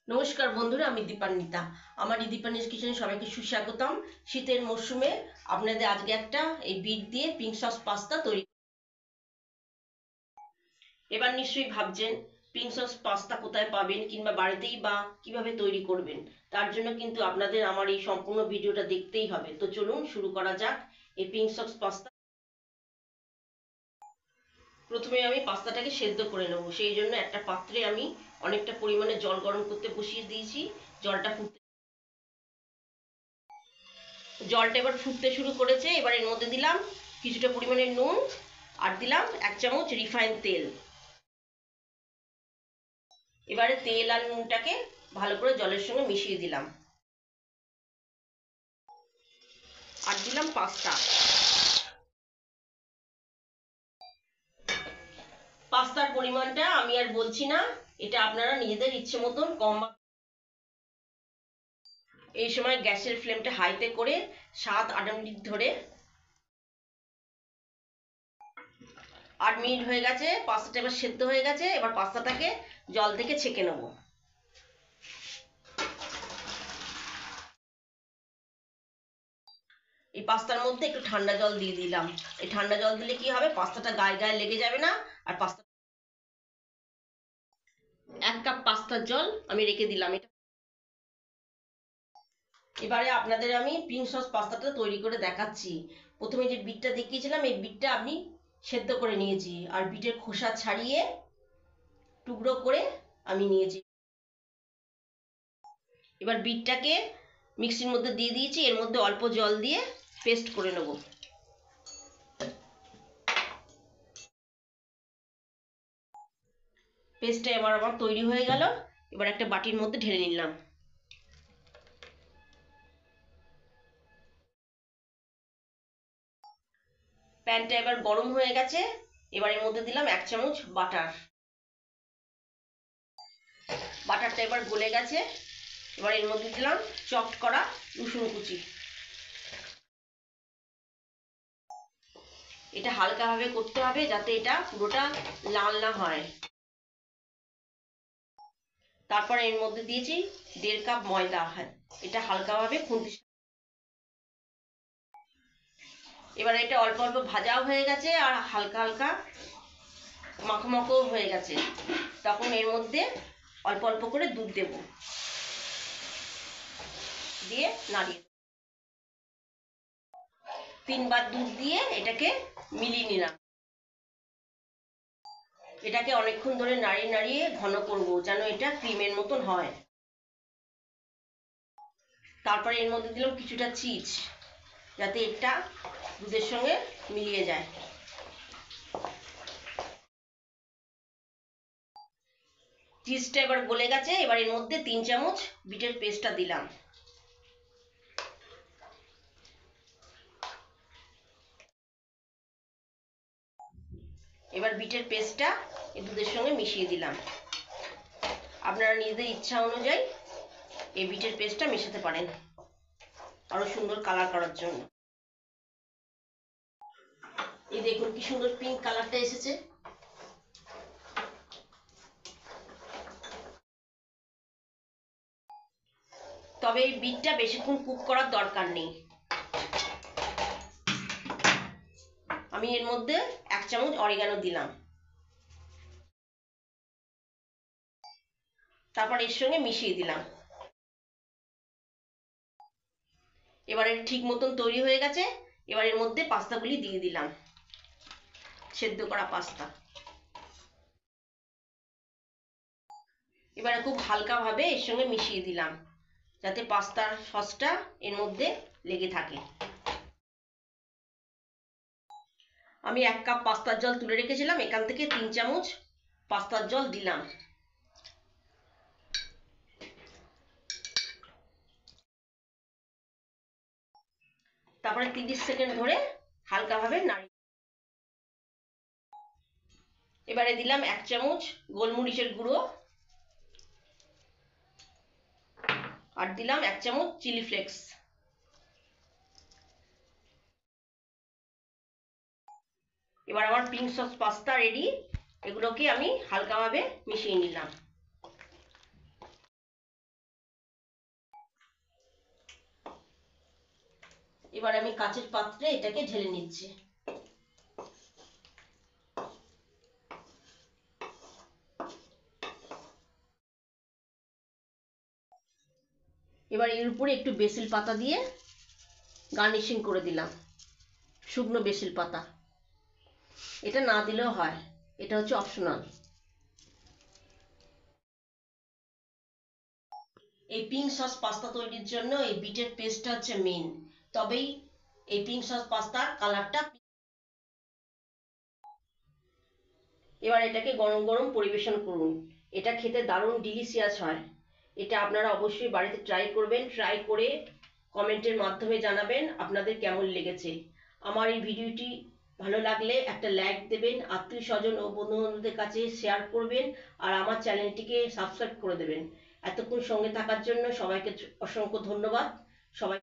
নমস্কার বন্ধুরা, আমি দীপান্বিতা। আমার এই দীপান্বিতাস কিচেনে সবাইকে সুস্বাগতম। শীতের মরশুমে আপনাদের আজকে একটা এই বিট দিয়ে পিঙ্ক সস পাস্তা তৈরি। এবার নিশ্চয়ই ভাবছেন পিঙ্ক সস পাস্তা কোথায় পাবেন কিংবা বাড়িতেই বা কিভাবে তৈরি করবেন। তার জন্য কিন্তু আপনাদের আমার এই সম্পূর্ণ ভিডিওটা দেখতেই হবে। তো চলুন শুরু করা যাক এই পিঙ্ক সস পাস্তা। প্রথমে আমি পাস্তাটাকে সেদ্ধ করে নেব। সেই জন্য একটা পাত্রে আমি অনেকটা পরিমাণে জল গরম করতে বসিয়ে দিয়েছি। জলটা এবার ফুটতে শুরু করেছে। এবার এর মধ্যে দিলাম কিছুটা পরিমাণে নুন আর দিলাম 1 চামচ রিফাইন তেল। এবারে তেল আর নুনটাকে ভালো করে জলের সঙ্গে মিশিয়ে দিলাম আর দিলাম পাস্তা। পাস্তার পরিমাণটা আমি আর বলছি না, এটা আপনারা নিজেদের ইচ্ছে মতন কম। এই সময় গ্যাসের ফ্লেমটা হাইতে করে 7-8 মিনিট ধরে। 8 মিনিট হয়ে গেছে, পাস্তাটা এবার সেদ্ধ হয়ে গেছে। এবার পাস্তাটাকে জল থেকে ছেঁকে নেব। এই পাস্তার মধ্যে একটু ঠান্ডা জল দিয়ে দিলাম। এই ঠান্ডা জল দিলে কি হবে, পাস্তাটা গায়ে গায়ে লেগে যাবে না। আর পাস্তা 1 কাপ পাস্তার জল আমি রেখে দিলাম। এবারে আপনাদের আমি পিঙ্ক সস পাস্তাটা তৈরি করে দেখাচ্ছি। প্রথমে যে বিটটা দেখিয়েছিলাম, এই বিটটা আমি সেদ্ধ করে নিয়েছি আর বিটের খোসা ছাড়িয়ে টুকরো করে আমি নিয়েছি। এবার বিটটাকে মিক্সির মধ্যে দিয়ে দিয়েছি। এর মধ্যে অল্প জল দিয়ে পেস্ট করে নেব। পেস্টটা এবার আমার তৈরি হয়ে গেল। এবার একটা বাটির মধ্যে ঢেলে নিলাম। প্যানটা এবার গরম হয়ে গেছে। এবার এর মধ্যে দিলাম 1 চামচ বাটার। বাটারটা এবার গলে গেছে। এবার এর মধ্যে দিলাম চপড করা রসুন কুচি। এটা হালকাভাবে করতে হবে যাতে এটা পুরোটা লাল না হয়। তারপর এর মধ্যে দিয়েছি 1.5 কাপ ময়দা। এটা হালকাভাবে খুন্তি। এবার এটা অল্প অল্প ভাজাও হয়ে গেছে আর হালকা হালকা মাখো মাখো হয়ে গেছে। তখন এর মধ্যে অল্প অল্প করে দুধ দেব, দিয়ে নাড়িয়ে 3 বার দুধ দিয়ে এটাকে মিলিয়ে নিলাম। এটাকে অনেকক্ষণ ধরে নাড়িয়ে নাড়িয়ে ঘন করব যেন এটা ক্রিমের মতন হয়। তারপরে এর মধ্যে দিলাম কিছুটা চিজ যাতে এটা দুধের সঙ্গে মিলিয়ে যায়। চিজটা এবার গলে গেছে। এবার এর মধ্যে 3 চামচ বিটের পেস্টটা দিলাম। এবার বিটের পেস্টটা এই দুধের সঙ্গে মিশিয়ে দিলাম। আপনারা নিজেদের ইচ্ছা অনুযায়ী এই বিটের পেস্টটা মেশাতে পারেন আরো সুন্দর কালার করার জন্য। এই দেখুন কি সুন্দর পিঙ্ক কালারটা এসেছে। তবে এই বিটটা বেশিক্ষণ কুক করার দরকার নেই। আমি এর মধ্যে 1 চামচ অরিগানো দিলাম। তারপর এর সঙ্গে মিশিয়ে দিলাম। এবারে ঠিক মতন তৈরি হয়ে গেছে। এবার এর মধ্যে পাস্তাগুলি দিয়ে দিলাম, সেদ্ধ করা পাস্তা। এবারে খুব হালকাভাবে এর সঙ্গে মিশিয়ে দিলাম যাতে পাস্তার সসটা এর মধ্যে লেগে থাকে। আমি 1 কাপ পাস্তার জল তুলে রেখেছিলাম, এখান থেকে 3 চামচ পাস্তার জল দিলাম। তারপরে 30 সেকেন্ড ধরে হালকাভাবে নাড়িয়ে। এবারে দিলাম 1 চামচ গোলমরিচের গুঁড়ো আর দিলাম 1 চামচ চিলি ফ্লেক্স। এবার আমার পিঙ্ক সস পাস্তা রেডি। এগুলোকে আমি হালকাভাবে মিশিয়ে নিলাম। এবার আমি কাচের পাত্রে এটাকে ঢেলে নিচ্ছি। এবার এর উপরে একটু বেসিল পাতা দিয়ে গার্নিশিং করে দিলাম, শুকনো বেসিল পাতা। এটা না দিলেও হয়, এটা হচ্ছে অপশনাল। এই পিঙ্ক সস পাস্তা তৈরির জন্য এই বিটের পেস্টটা হচ্ছে মেন, তবেই এই পিঙ্ক সস পাস্তার কালারটা। এবার এটাকে গরম গরম পরিবেশন করুন। এটা খেতে দারুণ ডিলিশিয়াস হয়। এটা আপনারা অবশ্যই বাড়িতে ট্রাই করবেন। ট্রাই করে কমেন্টের মাধ্যমে জানাবেন আপনাদের কেমন লেগেছে। আমার এই ভিডিওটি ভালো লাগলে একটা লাইক দেবেন, আত্মীয় স্বজন ও বন্ধু বান্ধবদের কাছে শেয়ার করবেন, আর আমার চ্যানেলটিকে সাবস্ক্রাইব করে দেবেন। এতক্ষণ সঙ্গে থাকার জন্য সবাইকে অসংখ্য ধন্যবাদ। সবাই